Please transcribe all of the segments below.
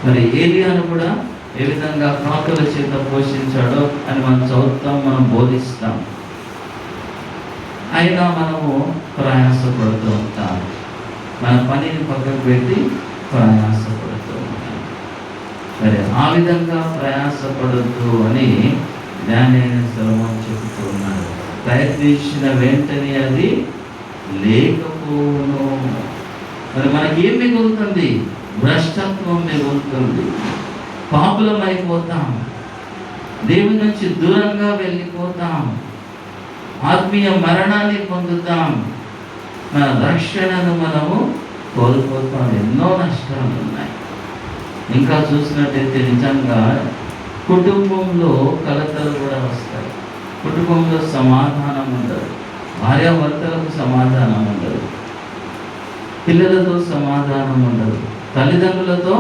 మరి ఏలియాను కూడా ఏ విధంగా కాకుల చేత పోషించాడో అని మనం చదువుతాం, మనం బోధిస్తాం. అయినా మనము ప్రయాసపడుతూ ఉంటాం, మన పనిని పక్కకు పెట్టి ప్రయాసపడుతూ ఉంటాం. మరి ఆ విధంగా ప్రయాసపడద్దు అని జ్ఞానైన సొలొమోను చెబుతూ ఉన్నాడు. ప్రయత్నించిన వెంటనే అది లేకపోను. మరి మనకి ఏం మిగులుతుంది? భ్రష్టత్వం మిగులుతుంది. పాపులం అయిపోతాం, దేవుని నుంచి దూరంగా వెళ్ళిపోతాం, ఆత్మీయ మరణాన్ని పొందుతాం, మన రక్షణను మనము కోల్పోతాం. ఎన్నో నష్టాలు ఉన్నాయి. ఇంకా చూసినట్టయితే నిజంగా కుటుంబంలో కలతలు కూడా వస్తాయి. కుటుంబంలో సమాధానం ఉండదు, భార్యాభర్తలకు సమాధానం ఉండదు, పిల్లలతో సమాధానం ఉండదు, తల్లిదండ్రులతో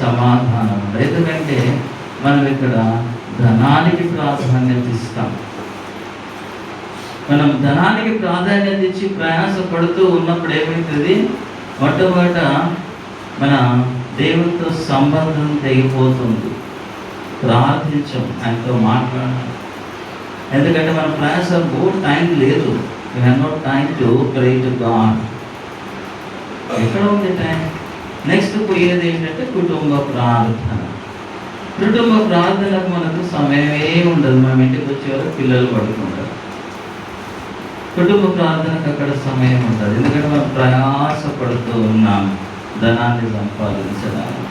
సమాధానం ఉండదు. ఎందుకంటే మనం ఇక్కడ ధనానికి ప్రాధాన్యత ఇస్తాం. మనం ధనానికి ప్రాధాన్యత ఇచ్చి ప్రయాసపడుతూ ఉన్నప్పుడు ఏమవుతుంది? మొట్టమొదట మన దేవునితో సంబంధం తెగిపోతుంది. ప్రార్థించం, ఆయనతో మాట్లాడాలి. ఎందుకంటే మన ప్రయాస టైం లేదు. You have no time to pray to God. ఎక్కడ ఉంది టైం? నెక్స్ట్ పోయేది ఏంటంటే కుటుంబ ప్రార్థన. కుటుంబ ప్రార్థనకు మనకు సమయమే ఉండదు. మనం ఇంటికి వచ్చేవారు పిల్లలు పడుకుంటారు. కుటుంబ ప్రార్థనకు అక్కడ సమయం ఉంటుంది. ఎందుకంటే మనం ప్రయాసపడుతూ ఉన్నాం ధనాన్ని సంపాదించడానికి.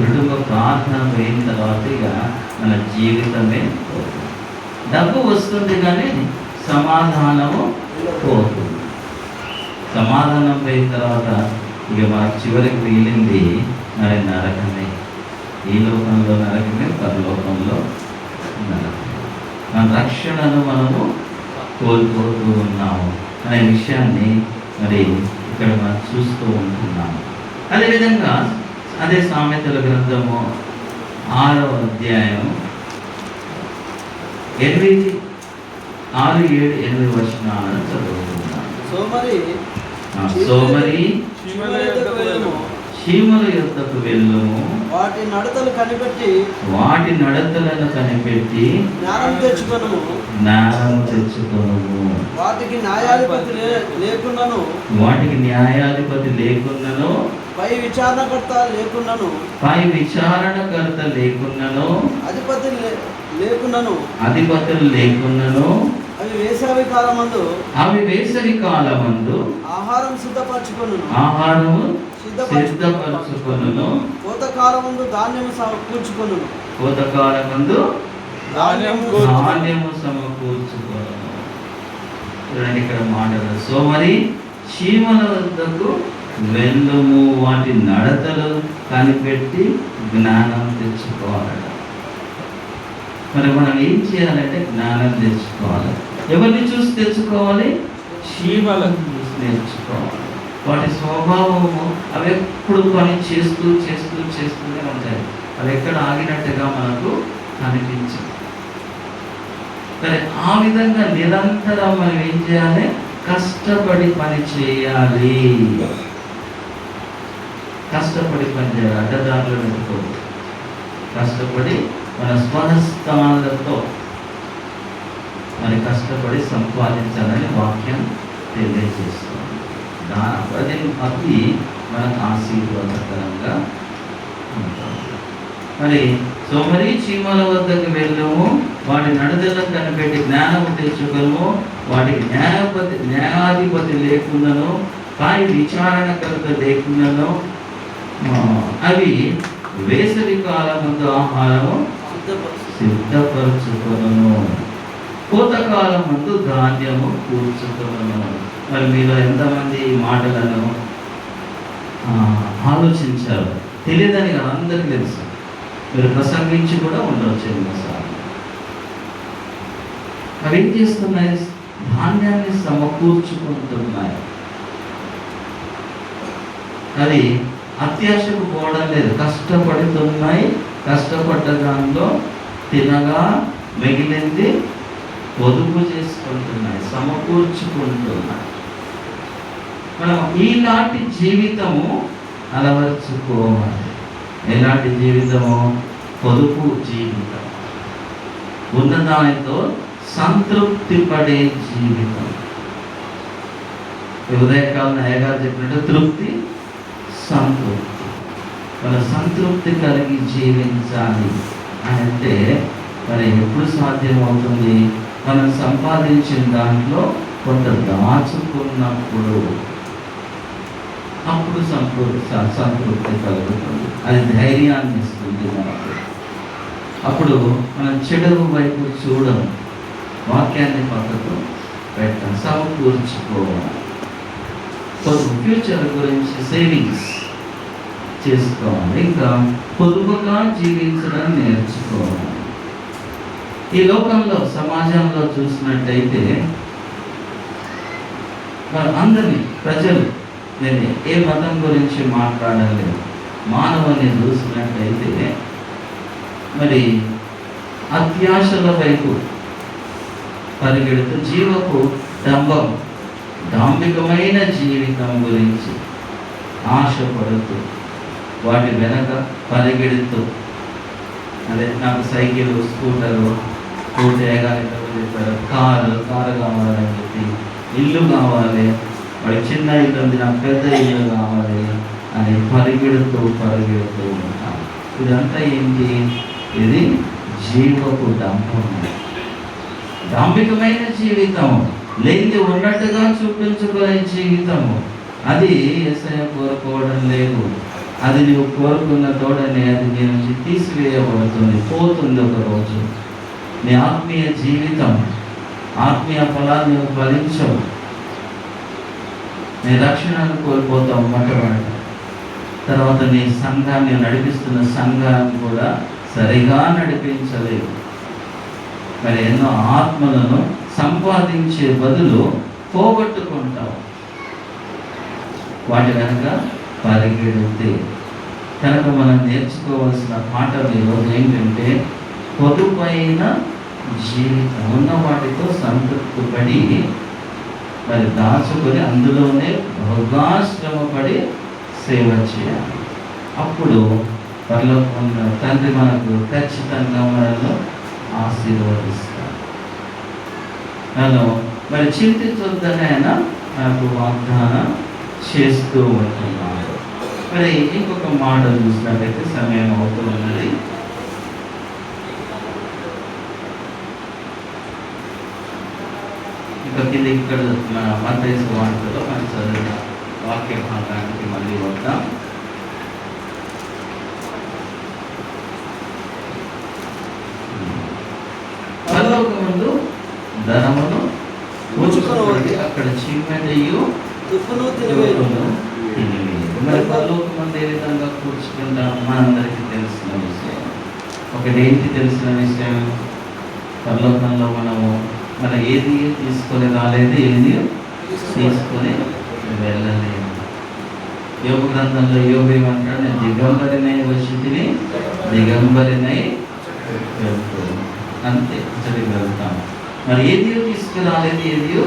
కుటుంబ ప్రార్థన పోయిన తర్వాత ఇక మన జీవితమే పోతుంది. డబ్బు వస్తుంది కానీ సమాధానము పోతుంది. సమాధానం పోయిన తర్వాత ఇక మన చివరికి మిగిలింది మరి నరకమే. ఈ లోకంలో నరకమే, పరలోకంలో నరకమే. మన రక్షణను మనము కోల్పోతూ ఉన్నాము అనే విషయాన్ని మరి ఇక్కడ మనం చూస్తూ ఉంటున్నాము. అదేవిధంగా అదే సామెతల గ్రంథము 6వ అధ్యాయం 6, 7, 8 వచనాలను చదువుతున్నాను. సోమరి చీమల యొద్దకు వెళ్ళుము, వాటి నడతలను కనిపెట్టి జ్ఞానం తెచ్చుకొనుము. వాటికి న్యాయాధిపతి లేకున్నను, పై విచారణకర్త లేకున్నను, అధిపతులు లేకున్నను, అవి వేసవి కాలమందు ఆహారం సిద్ధపరచుకొను, కోతకాలమందు ధాన్యము సమకూర్చుకొను. చూడండి ఇక్కడ మాటలు. సోమరి చీమల వద్దకు వెళ్ళుము, వాటి నడతలు కనిపెట్టి జ్ఞానం తెచ్చుకోవాలట. మరి మనం ఏం చేయాలంటే జ్ఞానం తెచ్చుకోవాలి. ఎవరిని చూసి తెచ్చుకోవాలి? చీమలను చూసి నేర్చుకోవాలి. వాటి స్వభావము అవి ఎప్పుడు పని చేస్తూనే ఉంటాయి. అవి ఎక్కడ ఆగినట్టుగా మనకు కనిపించదు. సరే, ఆ విధంగా నిరంతరం మనం ఏం చేయాలి? కష్టపడి పని చేయాలి. అడ్డదారులు పెట్టుకోవాలి. కష్టపడి మన స్వహస్తాలతో మరి కష్టపడి సంపాదించాలని వాక్యం తెలియజేస్తుంది. అది మనకు ఆశీర్వాదకరంగా ఉంటుంది. మరి సోమరి చీమల వద్దకు వెళ్ళము, వాటి నడతలను కనిపెట్టి జ్ఞానము తెచ్చుకొను, వాటికి న్యాయాధిపతి లేకున్నను, పై విచారణకర్త లేకున్నను, అవి వేసవి కాలమందు ఆహారము సిద్ధపరచుకొను, కోతకాలమందు ధాన్యము కూర్చుకొను. మరి మీరు ఎంతమంది ఈ మాటలను ఆలోచించారు? తెలియదని కదా, అందరికీ తెలుసు. మీరు ప్రసంగించి కూడా ఉండవచ్చు ఎన్నోసార్లు. అవి ఏం చేస్తున్నాయి? ధాన్యాన్ని సమకూర్చుకుంటున్నాయి. అది అత్యాశకు పోవడం లేదు, కష్టపడుతున్నాయి. కష్టపడ్డ దానిలో తినగా మిగిలింది పొదుపు చేసుకుంటున్నాయి, సమకూర్చుకుంటున్నాయి. మనం ఈనాటి జీవితము అలవర్చుకోవాలి. ఎలాంటి జీవితము? పొదుపు జీవితం, ఉన్నదానితో సంతృప్తి పడే జీవితం. ఉదయకాలం అయ్యగారు చెప్పినట్టు తృప్తి, సంతృప్తి. మన సంతృప్తి కలిగి జీవించాలి అంటే మరి ఎప్పుడు సాధ్యమవుతుంది? మనం సంపాదించిన దాంట్లో కొంత దాచుకున్నప్పుడు, అప్పుడు సంతృప్తి కలుగుతుంది. అది ధైర్యాన్ని ఇస్తుంది మనకు. అప్పుడు మనం చెడు వైపు చూడము, వాక్యాన్ని పక్కకు పెట్టాలి, సమకూర్చుకోవాలి. ఫ్యూచర్ గురించి సేవింగ్స్ చేసుకోవాలి. ఇంకా పొదుపుగా జీవించడం నేర్చుకోవాలి. ఈ లోకంలో, సమాజంలో చూసినట్టయితే అందరినీ ప్రజలు, నేను ఏ మతం గురించి మాట్లాడలేదు, మానవుని చూసినట్టయితే మరి అత్యాశల వైపు పరిగెడుతూ, జీవపు డంబం, డాంబికమైన జీవితం గురించి ఆశపడుతూ, వాటి వెనక పరిగెడుతూ, అదే నాకు సైకిల్, స్కూటరు, చెప్పారు, కారు కావాలని చెప్పి, ఇల్లు కావాలి, వాడి చిన్న ఇల్లు ఉంది, నాకు పెద్ద ఇల్లు కావాలి అని పరిగెడుతూ ఉంటాం. ఇదంతా ఏంటి? ఇది జీవపు డంబం, డాంబికమైన జీవితం, లేనిది ఉన్నట్టుగా చూపించుకునే జీవితము. అది యేసయ్య కోరుకోవడం లేదు. అది నువ్వు కోరుకున్న తోడనే అది నీ నుంచి తీసివేయబడుతుంది, పోతుంది ఒక రోజు. నీ ఆత్మీయ జీవితం, ఆత్మీయ ఫలాలు నువ్వు ఫలించవు. నీ రక్షణను కోల్పోతావు మొట్టమొదట. తర్వాత నీ సంఘాన్ని, నడిపిస్తున్న సంఘాన్ని కూడా సరిగా నడిపించలేవు. మరి ఎన్నో ఆత్మలను సంపాదించే బదులు పోగొట్టుకుంటావు వాటి వెనక పరిగెడితే. కనుక మనం నేర్చుకోవాల్సిన పాఠం ఈరోజు ఏంటంటే, పొదుపైన జీవితం, ఉన్న వాటితో సంతృప్తి పడి మరి దాచుకొని అందులోనే బహుగా శ్రమపడి సేవ చేయాలి. అప్పుడు పరలోకంలో తండ్రి మనకు ఖచ్చితంగా మనలో ఆశీర్వదిస్తారు. నన్ను మరి చింతించొద్దని ఆయన నాకు వాగ్దానం చేస్తూ ఉంటున్నారు. మరి ఇంకొక మాట చూసినట్లయితే సమయం అవుతూ ఉన్నది. ఇంకా కింద ఇక్కడ మన మత్తయి వార్తలో మనం చదివిన వాక్య భాగానికి మళ్ళీ వద్దాం. పరలోకమందు ధనమును ఉంచుకొనుడి, అక్కడ చీకటియు తుప్పును తిరుగును తినివేయు. మరి పరలోకమందు ఏ విధంగా కూర్చుకుంటాం మనందరికీ తెలిసిన విషయం. ఒకటేంటి తెలిసిన విషయం? పరలోకంలో మన ఏది తీసుకొని రాలేదు, ఏది తీసుకొని వెళ్ళలేదు. యోగ గ్రంథంలో యోగ ఏమంటాడు? నేను దిగంబరినై వచ్చి తిని దిగంబరినై వెళ్తాను, అంతే సరి వెళ్తాం. మరి ఏదియో తీసుకురాలేదు, ఏదియో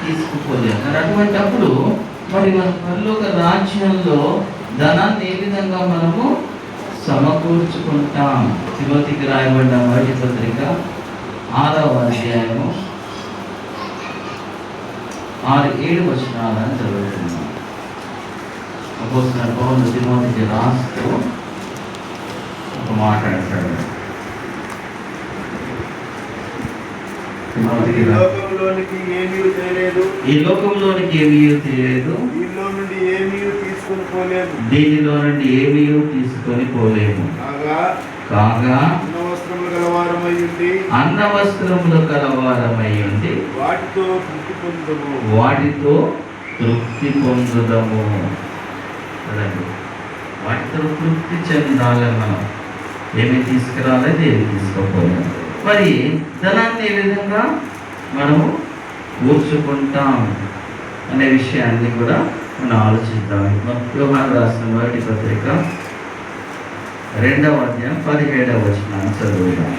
తీసుకుపోలేదు. మరి అటువంటి అప్పుడు మరి మన పరలోక రాజ్యంలో ధనాన్ని ఏ విధంగా మనము సమకూర్చుకుంటాం? తిమోతికి రాయబడిన మొదటి పత్రిక 6వ అధ్యాయము 6-7 వచనాలను చదువుతున్నాం. అపోస్తలుడైన పౌలు తిమోతికి రాస్తూ ఒక మాట అంటాడు. ఈ లోకంలోనికి ఏమీ తెలియదు, దీనిలో నుండి ఏమీ తీసుకొని పోలేము. కాగా అన్నవస్త్రములు కలవారమై ఉండి వాటితో తృప్తి పొందుదము. కదండి, వాటితో తృప్తి చెందాలి. మనం ఏమి తీసుకురాలేదు, ఏమి తీసుకోపోలేము. మరి ధనాన్ని ఏ విధంగా మనము కూర్చుకుంటాం అనే విషయాన్ని కూడా మనం ఆలోచిద్దాం. యోహాను రాసిన మొదటి పత్రిక 2వ అధ్యాయం 17వ వచనాన్ని చదువుదాం.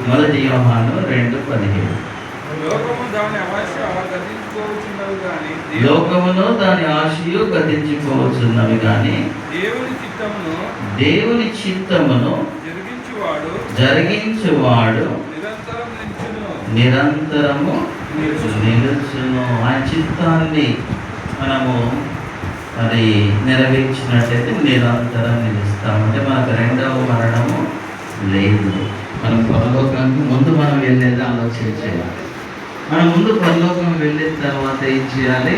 మొదటి యోహాను 2:17. లోకమును దాని ఆశయు గతించిపోవచ్చున్నవి కానీ దేవుని చిత్తమును జరిగించువాడు నిరంతరము నిలుచును. ఆయన చిత్తాన్ని మనము మరి నెరవేర్చినట్టయితే నిరంతరం నిలుస్తాం. అంటే మనకు రెండవ మరణము లేదు. మనం పరలోకానికి ముందు మనం వెళ్ళేది ఆలోచన చేయాలి. మనం ముందు పరలోకం వెళ్ళిన తర్వాత ఏం చేయాలి?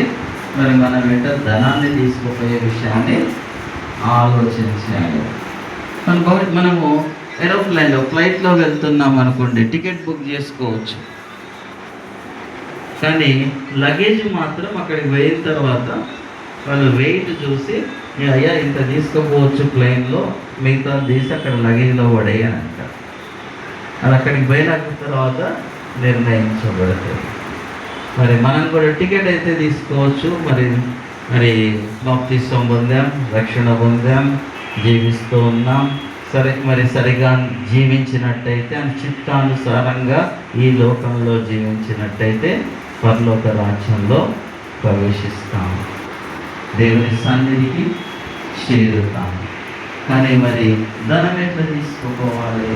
మరి మనం వెంట ధనాన్ని తీసుకుపోయే విషయాన్ని ఆలోచన చేయాలి. మనము ఏరోప్లేన్లో ఫ్లైట్లో వెళ్తున్నాం అనుకోండి, టికెట్ బుక్ చేసుకోవచ్చు. కానీ లగేజ్ మాత్రం అక్కడికి పోయిన తర్వాత వాళ్ళు వెయిట్ చూసి అయ్యా ఇంత తీసుకుపోవచ్చు ప్లేన్లో, మిగతా తీసి అక్కడ లగేజ్లో పడేయి అని అంటారు. అది అక్కడికి పోయిన తర్వాత నిర్ణయించబడుతుంది. మరి మనం కూడా టికెట్ అయితే తీసుకోవచ్చు. మరి బాప్తిస్వం పొందాం, రక్షణ పొందాం, జీవిస్తూ ఉన్నాం. సరిగా జీవించినట్టయితే అని చిత్తానుసారంగా ఈ లోకంలో జీవించినట్టయితే పరలోక రాజ్యంలో ప్రవేశిస్తాం, దేవుని సన్నిధికి చేరుతాం. కానీ మరి ధనం ఎట్లా తీసుకోవాలి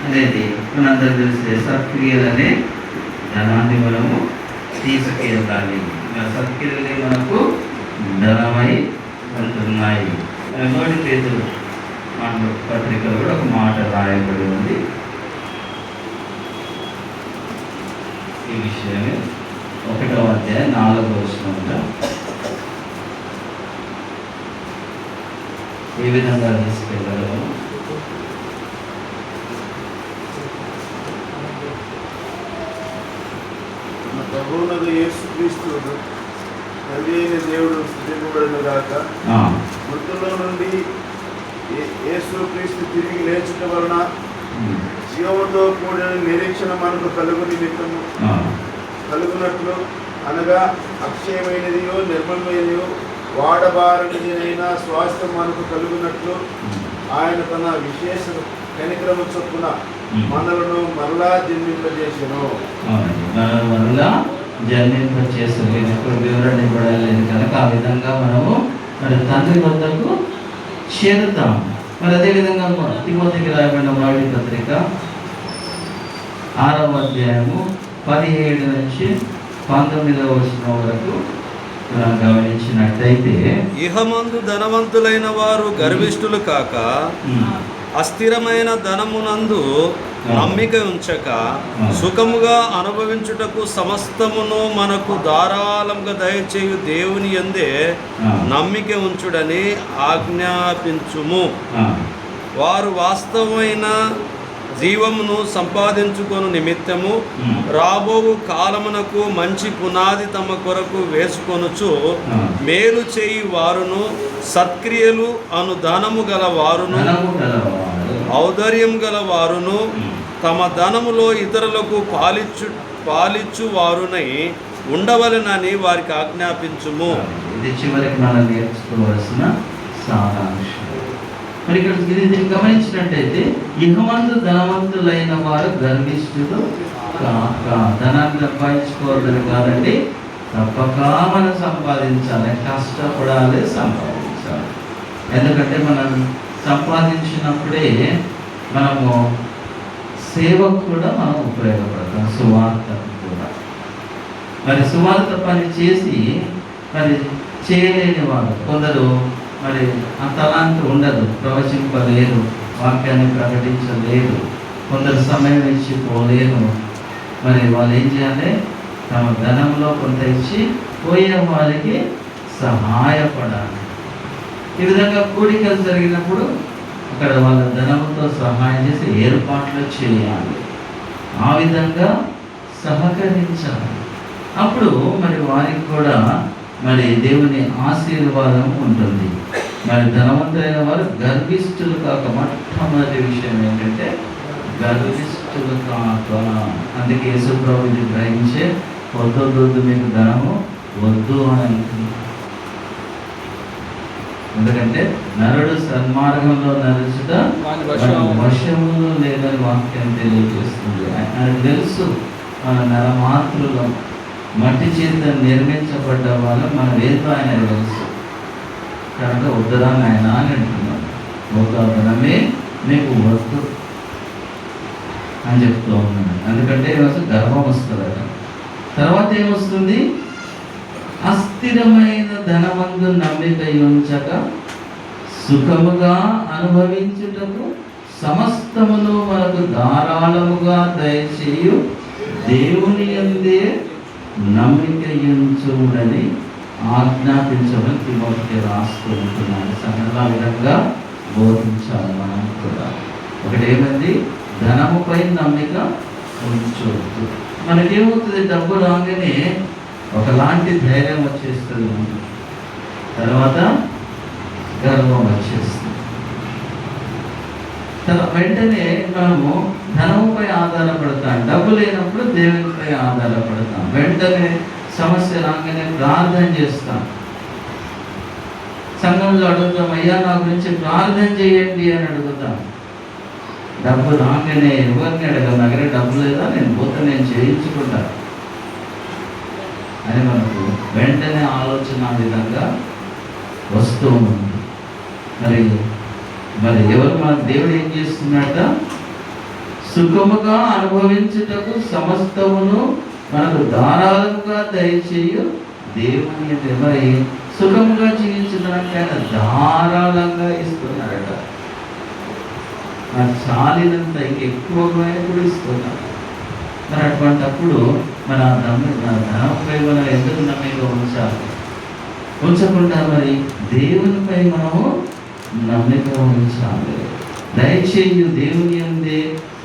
అనేది మనందరూ తెలిసే సత్క్రియలనే ధనాన్ని మనము తీసుకెళ్ళాలి. సత్క్రియలే మనకు ధనమై ఉంటున్నాయి. మొదటి పేతురు పత్రికలో కూడా ఒక మాట రాయబడి ఉంది ఈ విషయమే. 1వ అధ్యాయం 4వ వచనంలో ఏ విధంగా తీసుకెళ్ళగలము? ప్రభువునకు యేసుక్రీస్తు తండ్రి అయిన దేవుడు స్థితింపబడిన గాక. మృతుల్లో నుండి యేసుక్రీస్తు తిరిగి లేచుట వలన జీవముతో కూడిన నిరీక్షణ మనకు కలుగు నిమిత్తము కలుగునట్లు, అనగా అక్షయమైనదియో నిర్మలమైనదియో వాడబారనిదైన స్వాస్థ్యం మనకు కలుగునట్లు ఆయన తన విశేష కనికరము చొప్పున మనలను మరలా జన్మింపజేసెను. మరలా జన్మింపజేసెను. ఇప్పుడు వివరణ ఇవ్వలేదు కనుక ఆ విధంగా మనము మరి తండ్రి వద్దకు చేరుతాం. మరి అదేవిధంగా తిమోతికి రాయబడిన మొదటి పత్రిక 6వ అధ్యాయము 17 నుంచి 19వ వచనం వరకు గమనించినట్టయితే, ఇహమందు ధనవంతులైన వారు గర్విష్ఠులు కాక అస్థిరమైన ధనమునందు నమ్మిక ఉంచక సుఖముగా అనుభవించుటకు సమస్తమును మనకు ధారాళంగా దయచేయు దేవుని యందే నమ్మిక ఉంచుడని ఆజ్ఞాపించుము. వారు వాస్తవమైన జీవమును సంపాదించుకొను నిమిత్తము రాబోవు కాలమునకు మంచి పునాది తమ కొరకు వేసుకొనుచు మేలు చేయి వారును సత్క్రియలు అను ధనము గల వారును ఔదార్యం గల వారును తమ ధనములో ఇతరులకు పాలిచ్చు వారునై ఉండవలెనని వారికి ఆజ్ఞాపించుము. ఇది చివరికి మనం నేర్చుకోవాల్సిన సారాంశం. మరి ఇక్కడ దీన్ని గమనించినట్టయితే ఇహమందు ధనవంతులైన వారు గర్విష్ఠులు కాక. ధనాన్ని సంపాదించుకోవద్దని కాదండి, తప్పక మనం సంపాదించాలి, కష్టపడాలి, సంపాదించాలి. ఎందుకంటే మనం సంపాదించినప్పుడే మనము సేవకు కూడా మనం ఉపయోగపడతాం, సువార్తకు కూడా. మరి సువార్త పని చేసి మరి చేయలేని వారు కొందరు, మరి ఆ తలాంతి ఉండదు, ప్రవచింపలేరు, వాక్యాన్ని ప్రకటించలేరు, కొందరు సమయం ఇచ్చి పోలేరు. మరి వాళ్ళు ఏం చేయాలి? తమ ధనంలో కొంత ఇచ్చి పోయే వారికి సహాయపడాలి. ఈ విధంగా కూడికలు జరిగినప్పుడు అక్కడ వాళ్ళ ధనంతో సహాయం చేసి ఏర్పాట్లు చేయాలి. ఆ విధంగా సహకరించాలి. అప్పుడు మరి వారికి కూడా మరి దేవుని ఆశీర్వాదం ఉంటుంది. మరి ధనవంతులైన వారు గర్విష్ఠులు కాక. మొట్టమొదటి విషయం ఏంటంటే గర్విష్ఠులు కాక. అందుకే యేసుప్రభు ఇది గ్రహించే వద్దు మీకు ధనము వద్దు అని అంటున్నారు. ఎందుకంటే నరుడు సన్మార్గంలో నడుచుట వశములో లేదని వాక్యం తెలియజేస్తుంది. ఆయనకు తెలుసు మన నరమాతృలం, మట్టి చేత నిర్మించబడ్డ వాళ్ళు మనం ఏదో ఆయన తెలుసు. కనుక వద్దురా నాయన అని అంటున్నాడు. వద్దామే మీకు వద్దు అని చెప్తూ ఉన్నాడు. ఎందుకంటే గర్వం వస్తుందట. తర్వాత ఏమొస్తుంది? అస్థిరమైన ధనమందు నమ్మిక ఉంచక సుఖముగా అనుభవించుటకు సమస్తమును మనకు ధారాళముగా దయచేయు దేవుని యందే నమ్మిక ఉంచుడని ఆజ్ఞాపించమని తిమోతికి రాస్తూ ఉంటున్నాను. సంఘంలో విధంగా బోధించాలి మనం కూడా. ఒకటేమంది, ధనముపై నమ్మిక ఉంచవద్దు. మనకేమవుతుంది? డబ్బు రాగానే ఒకలాంటి ధైర్యం వచ్చేస్తుంది మనకి, తర్వాత గర్వం వచ్చేస్తుంది. వెంటనే మనము ధనముపై ఆధారపడతాం, డబ్బు లేనప్పుడు దేవునిపై ఆధారపడతాం. వెంటనే సమస్య రాగానే ప్రార్థన చేస్తాం. సంఘంలో అడుగుతాం, అయ్యా నా గురించి ప్రార్థన చేయండి అని అడుగుతాం. డబ్బు రాగానే ఎవరిని అడగం, నా దగ్గర డబ్బు లేదా, నేను పోతే నేను చేయించుకుంటా అని మనకు వెంటనే ఆలోచన విధంగా వస్తూ ఉంది. మరి ఎవరు మన దేవుడు ఏం చేస్తున్నట్ట? సుఖముగా అనుభవించుటకు సమస్తమును మనకు ధారాళముగా దయచేయు దేవుని. మరి సుఖముగా జీవించడానికి ఆయన ధారాళంగా ఇస్తున్నాడట. చాలినంత ఇంకెక్కువగా కూడా ఇస్తున్నాడు. మరి అటువంటప్పుడు మన ధనంపై మనం ఎందుకు నమ్మిక ఉంచాలి? ఉంచకుండా మరి దేవునిపై మనము నమ్మిక ఉంచాలి. దయచేయు దేవుని యందే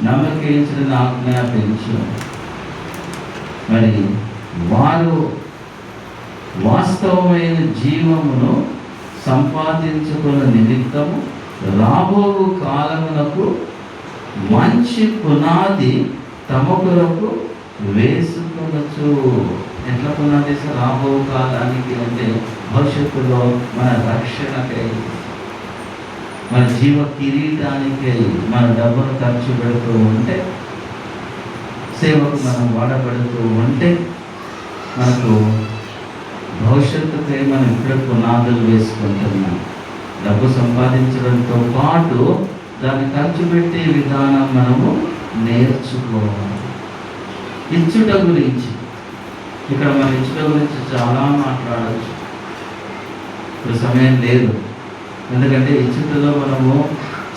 నమ్మిక ఉంచడం ఆజ్ఞాపించు. మరి వారు వాస్తవమైన జీవమును సంపాదించుకున్న నిమిత్తము రాబో కాలమునకు మంచి పునాది తమ కొరకు వేసుకొనొచ్చు. ఎట్లా పునాది? రాబో కాలానికి అంటే భవిష్యత్తులో మన రక్షణకై, మన జీవ కిరీటానికై మన డబ్బును ఖర్చు పెడుతూ ఉంటే, సేవకు మనం వాడబడుతూ ఉంటే, మనకు భవిష్యత్తుకై మనం ఇప్పుడే పునాదులు వేసుకుంటున్నాం. డబ్బు సంపాదించడంతో పాటు దాన్ని ఖర్చు పెట్టే విధానం మనము నేర్చుకోవాలి. ఇచ్చుట గురించి ఇక్కడ మన ఇచ్చుట గురించి చాలా మాట్లాడవచ్చు. ఇప్పుడు సమయం లేదు, ఎందుకంటే ఇచ్చుటలో మనము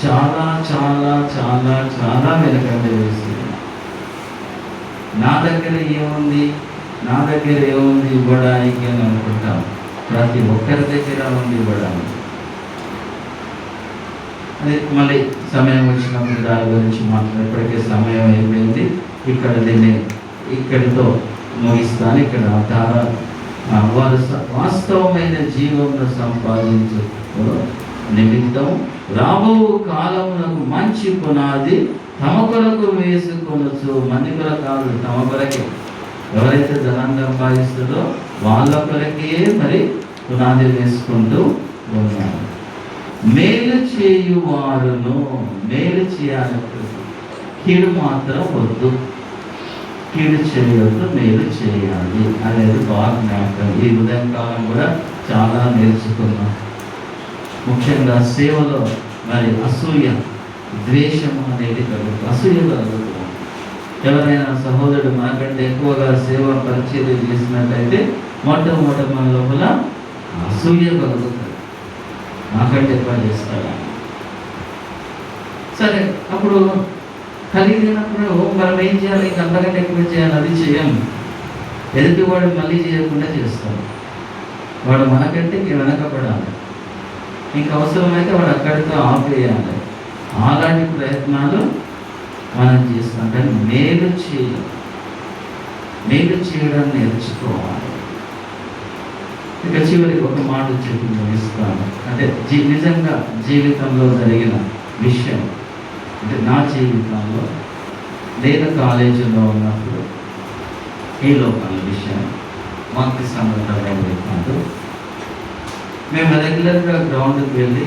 చాలా చాలా చాలా చాలా వెనకంజ వేస్తున్నాం. నా దగ్గర ఏముంది ఇవ్వడానికి అని అనుకుంటాం. ప్రతి ఒక్కరి దగ్గర ఉంది ఇవ్వడానికి. అది మళ్ళీ సమయం వచ్చినప్పుడు దాని గురించి మాట్లాడేప్పటికీ సమయం అయిపోయింది. ఇక్కడితో ముగిస్తాను. ఇక్కడ వారు వాస్తవమైన జీవమును సంపాదించు నిమిత్తం రాబో కాలమునకు మంచి పునాది తమ కొరకు వేసుకొనొచ్చు. మంది కొరకు కాదు, తమ కొరకే. ఎవరైతే ధనాన్ని సంపాదిస్తుందో వాళ్ళ కొరకే మరి పునాది వేసుకుంటూ ఉన్నారు. మేలు చేయువారును, మేలు చేయాలి, కీడు మాత్రం వద్దు. కీడు చేయవద్దు, మేలు చేయాలి అనేది బాగా జ్ఞాపకం. ఈ ఉదయకాలం కూడా చాలా నేర్చుకున్నాం. ముఖ్యంగా సేవలో మరి అసూయ, ద్వేషము అనేది కలుగుతుంది. అసూయ కలుగుతుంది. ఎవరైనా సహోదరుడు మనకంటే ఎక్కువగా సేవ పరిచర్య చేసినట్లయితే మొట్టమొదటి మన లోపల అసూయ కలుగుతుంది. నాకంటే ఎక్కువ చేస్తాడా? సరే, అప్పుడు కలిగినప్పుడు మనం ఏం చేయాలి? ఇంకా అంతకంటే ఎక్కువ చేయాలి. అది చేయం. ఎదుటి వాడు మళ్ళీ చేయకుండా చేస్తాడు. వాడు మనకంటే వెనకపడాలి. ఇంకా అవసరమైతే వాడు అక్కడితో ఆపేయాలి. అలాంటి ప్రయత్నాలు మనం చేస్తాం. కానీ మేలు చేయడం నేర్చుకోవాలి. ఇక చివరికి ఒక మాట చెప్పి ముగిస్తాను. అంటే నిజంగా జీవితంలో జరిగిన విషయం, అంటే నా జీవితంలో నేను కాలేజీలో ఉన్నప్పుడు ఈ లోకల్ విషయం, మాకు సంబంధం కాదు. మేము రెగ్యులర్గా గ్రౌండ్కి వెళ్ళి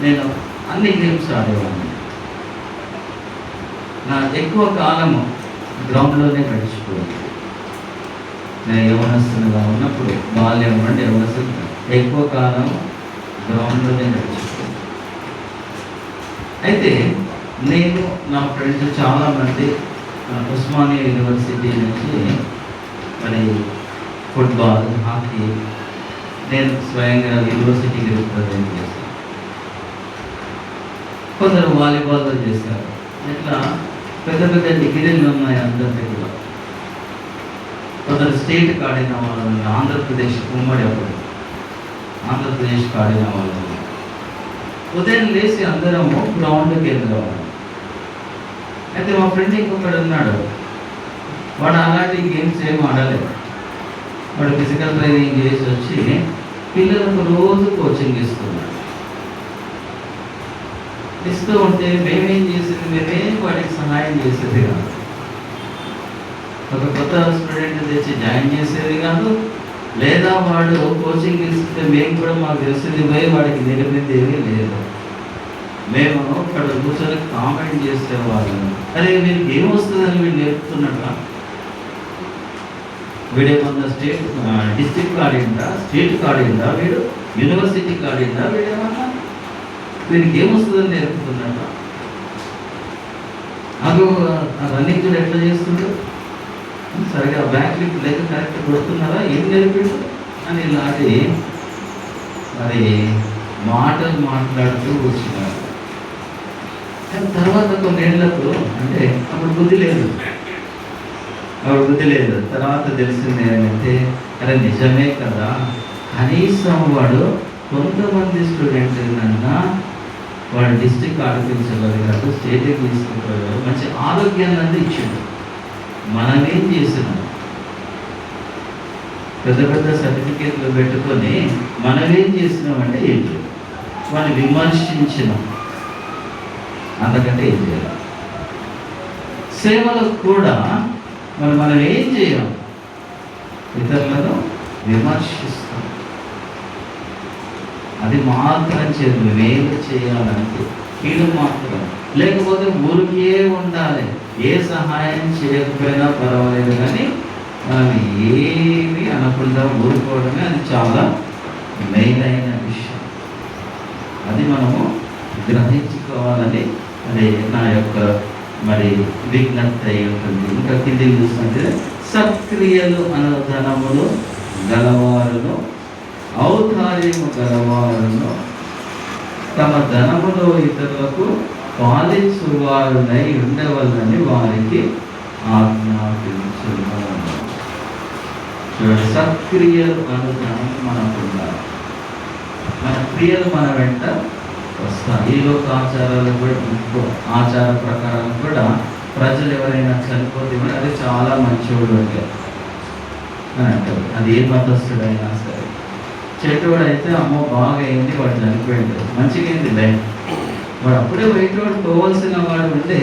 నేను అన్ని గేమ్స్ ఆడేవాడిని. నా ఎక్కువ కాలము గ్రౌండ్లోనే గడిచిపోయింది. నేను యవనస్తులుగా ఉన్నప్పుడు బాల్యం నుండి యవనస్తులు ఎక్కువ కాలం గ్రౌండ్లోనే గడిచిపోయింది. అయితే నేను నా ఫ్రెండ్స్ చాలామంది ఉస్మానియా యూనివర్సిటీ నుంచి మరి ఫుట్బాల్, హాకీ నేను స్వయంగా యూనివర్సిటీకి రిప్రజెంట్ చేశాను. కొందరు వాలీబాల్లో చేశారు. ఇట్లా పెద్ద పెద్ద డిగ్రీలు ఉన్నాయి అందరి దగ్గర. కొందరు స్టేట్కి ఆడిన వాళ్ళు, ఆంధ్రప్రదేశ్ ఉమ్మడి అప్పుడు ఆంధ్రప్రదేశ్కి ఆడిన వాళ్ళు. ఉదయం లేచి అందరము గ్రౌండ్కి వెళ్ళేవాళ్ళం. అయితే మా ఫ్రెండ్ ఇంకొకడు ఉన్నాడు, వాడు అలాంటి గేమ్స్ ఏం ఆడలేదు. వాడు ఫిజికల్ ట్రైనింగ్ చేసి వచ్చి పిల్లలకు రోజు కోచింగ్ ఇస్తున్నాడు. ఇస్తూ ఉంటే మేమేం చేసేది, మేమేం వాడికి సహాయం చేసేది కాదు. ఒక కొత్త స్టూడెంట్ తెచ్చి జాయిన్ చేసేది కాదు, లేదా వాడు కోచింగ్ ఇస్తే మేము కూడా మాకు తెలిసింది పోయి వాడికి నిలిపింది ఏమీ లేదు. మేము అక్కడ కూర్చొని కామెంట్ చేసేవాళ్ళం, అరే వీరికి ఏమొస్తుందని వీడు నేర్పుతున్నట్లా, వీడేమన్నా డిస్ట్రిక్ట్ ఆడిందా, స్టేట్ ఆడిందా, వీడు యూనివర్సిటీకి ఆడిందా, వీడేమన్నా వీడికి ఏమొస్తుందని నేర్పుతున్నట్ట. అదో రన్నింగ్ కూడా ఎట్లా చేస్తుండ్రు, సరిగా బ్యాక్ లిఫ్ట్ లేక కరెక్ట్ కొడుతున్నారా, ఏం నేర్పిండు అని ఇలాంటి మరి మాటలు మాట్లాడుతూ కూర్చున్నారు. కానీ తర్వాత కొన్నేళ్లకు అంటే అప్పుడు బుద్ధి లేదు, తర్వాత తెలిసింది ఏంటంటే అరే నిజమే కదా, కనీసం వాడు కొంతమంది స్టూడెంట్ ఏంటన్నా వాడు డిస్ట్రిక్ట్ ఆడిపించగలిగాడు, స్టేట్కి తీసుకుపోయాడు, మంచి ఆరోగ్యాన్ని అంతా ఇచ్చాడు. మనమేం చేసినాం, పెద్ద పెద్ద సర్టిఫికేట్లు పెట్టుకొని మనమేం చేసినామంటే ఏంటి, వాడిని విమర్శించినాం, అంతకంటే ఏం చేయాలి. సేవలకు కూడా మనం ఏం చేయం, ఇతరులను విమర్శిస్తాం. అది మాత్రం చేయదు, మేలు చేయాలంటే కీడు మాత్రం, లేకపోతే ఊరికే ఉండాలి. ఏ సహాయం చేయకపోయినా పర్వాలేదు, కానీ మనం ఏమి అనకుండా ఊరుకోవడమే అది చాలా మెయిన్ విషయం. అది మనము గ్రహించుకోవాలని అది నా యొక్క మరి విజ్ఞప్తి అయి ఉంటుంది. ఇంకా కిందికి చూస్తుంటే సత్క్రియలు అనధనములు గలవారును ఔదార్యము గలవారును తమ ధనములో ఇతరులకు పాలించువారునై ఉండవల్లని వారికి ఆజ్ఞాపించును. చూడండి, సత్క్రియలు అనుధనం మనకు ఉండాలి. మన క్రియలు మన వెంట వస్తాయి. ఈ లోక ఆచారాలు కూడా, ఇంకో ఆచార ప్రకారం కూడా ప్రజలు ఎవరైనా చనిపోతే అది చాలా మంచివాడు అంటే అని అంటారు. అది ఏ మతస్థుడైనా సరే, చెట్టువాడు అయితే అమ్మో బాగా అయింది, వాడు చనిపోయింది, మంచిగా అయింది లైఫ్, వాడు అప్పుడే బయట వాడు పోవాల్సిన వాడు ఉంటే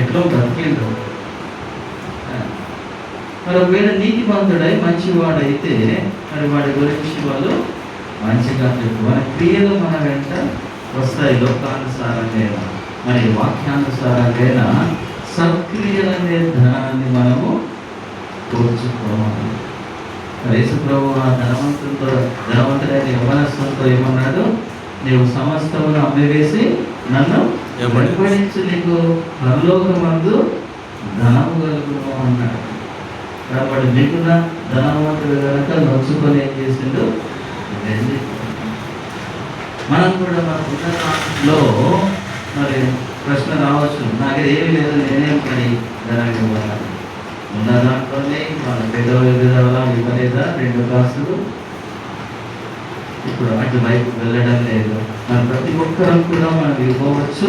ఎట్లో బ్రతికిండు. మరి ఒకవేళ నీతిమంతుడై మంచివాడైతే మరి వాడి గురించి వాళ్ళు మంచిగా చెప్పు. మన క్రియలు మన వెంట వస్తాయి. లోకానుసారంగా మరి వాక్యానుసారంగా సత్క్రియలనే ధనాన్ని మనము కూర్చుకోవాలి. యేసు ప్రభు ఆ ధనవంతుడైన యవ్వనస్తులతో ఏమన్నాడు, నీవు సమస్తమును అమ్మివేసి నన్ను వెంబడించు, నీకు పరలోకమందు ధనము కలుగును అన్నాడు. కాబట్టి మిగుల ధనవంతుడు కనుక నొచ్చుకొని ఏం చేసిండు, మనం కూడా మన ఉన్నతంలో మరి ప్రశ్న రావచ్చు, నాకు ఏమి లేదు, నేనేం పని ధనాన్ని ఇవ్వాలి, ఉన్న దాంట్లోనే మన పెద్దవాళ్ళ ఇవ్వలేదా 2 కాసులు, ఇప్పుడు అటు వైపు వెళ్ళడం లేదు. మన ప్రతి ఒక్కరం కూడా మనం ఇవ్వవచ్చు,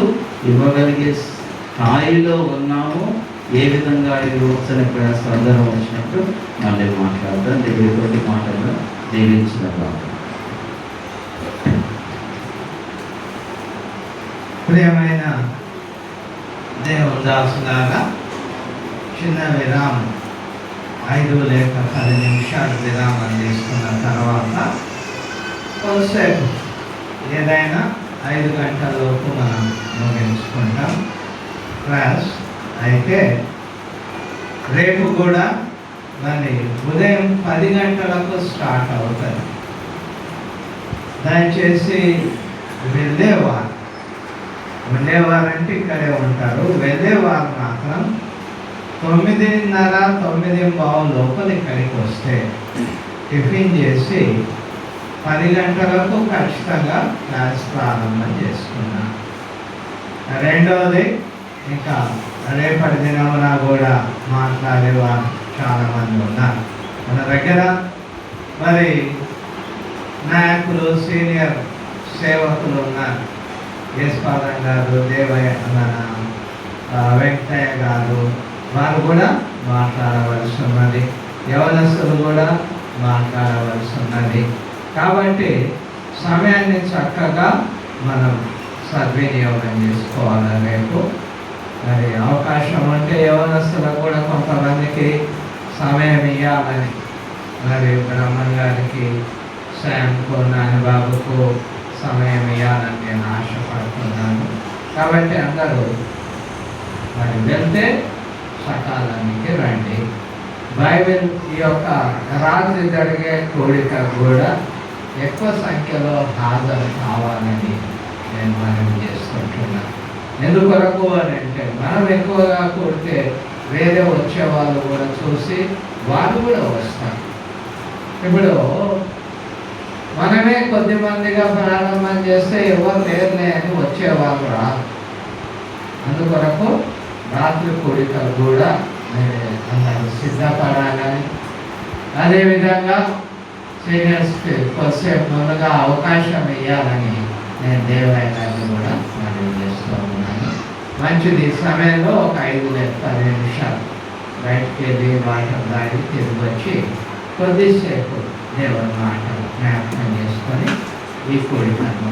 ఇవ్వగలిగే స్థాయిలో ఉన్నాము. ఏ విధంగా ఇవ్వచ్చని ఎప్పుడైనా సందర్భం వచ్చినప్పుడు మళ్ళీ మాట్లాడతాం. దేవుడి మాటలు దీవించిన ప్రియమైన దేవుని దాసులాగా చిన్న విరామం, 5 లేక 10 నిమిషాలు విరామం తీసుకున్న తర్వాత కొంతసేపు ఏదైనా 5 గంటలలోపు మనం ముగించుకుంటాం క్లాస్. అయితే రేపు కూడా మరి ఉదయం 10 గంటలకు స్టార్ట్ అవుతుంది. దయచేసి వెళ్ళేవారంటే ఇక్కడే ఉంటారు. వెళ్ళేవారు మాత్రం 9:30, 9:15 లోపల ఇక్కడికి వస్తే టిఫిన్ చేసి 10 గంటలకు ఖచ్చితంగా క్లాస్ ప్రారంభం చేసుకున్నాం. రెండవది, ఇంకా రేపటి దినమున కూడా మాట్లాడేవారు చాలామంది ఉన్నారు మన దగ్గర. మరి నాయకులు, సీనియర్ సేవకులు ఉన్నారు. యేసుపాదం గారు, దేవయ్య, మన వెంకటయ్య గారు, వారు కూడా మాట్లాడవలసి ఉన్నది. యవనస్తులు కూడా మాట్లాడవలసి ఉన్నది. కాబట్టి సమయాన్ని చక్కగా మనం సద్వినియోగం చేసుకోవాలి. రేపు మరి అవకాశం ఉంటే యవనస్తులకు కూడా కొంతమందికి సమయం ఇవ్వాలని, మరి బ్రహ్మన్ గారికి, శ్యామ్కు, నాన్నబాబుకు సమయం ఇవ్వాలని నేను ఆశపడుతున్నాను. కాబట్టి అందరూ మరి వెళ్తే సకాలానికి రండి. బైబిల్ ఈ యొక్క రాత్రి జరిగే కోరిక కూడా ఎక్కువ సంఖ్యలో హాజరు కావాలని నేను మనవి చేసుకుంటున్నాను. ఎందుకొరకు అని అంటే మనం ఎక్కువగా కూడితే వేరే వచ్చేవాళ్ళు కూడా చూసి వాళ్ళు కూడా వస్తారు. ఇప్పుడు మనమే కొద్ది మందిగా ప్రారంభం చేస్తే ఎవరు లేరులే అని వచ్చేవాళ్ళు రాదు. అందుకొరకు రాత్రి కోరికలు కూడా అందరూ సిద్ధపడాలని, అదేవిధంగా సీనియర్స్కి కొద్దిసేపు ముందుగా అవకాశం ఇవ్వాలని నేను దేవాలయాన్ని కూడా మనవి చేస్తూ ఉన్నాను. మంచిది. సమయంలో ఒక 5-10 నిమిషాలు బయటికి వెళ్ళి వాటర్ దాడి తిరిగి వచ్చి కొద్దిసేపు దేవుని మాటలు జ్ఞాపకం చేసుకొని ఈ కోరికను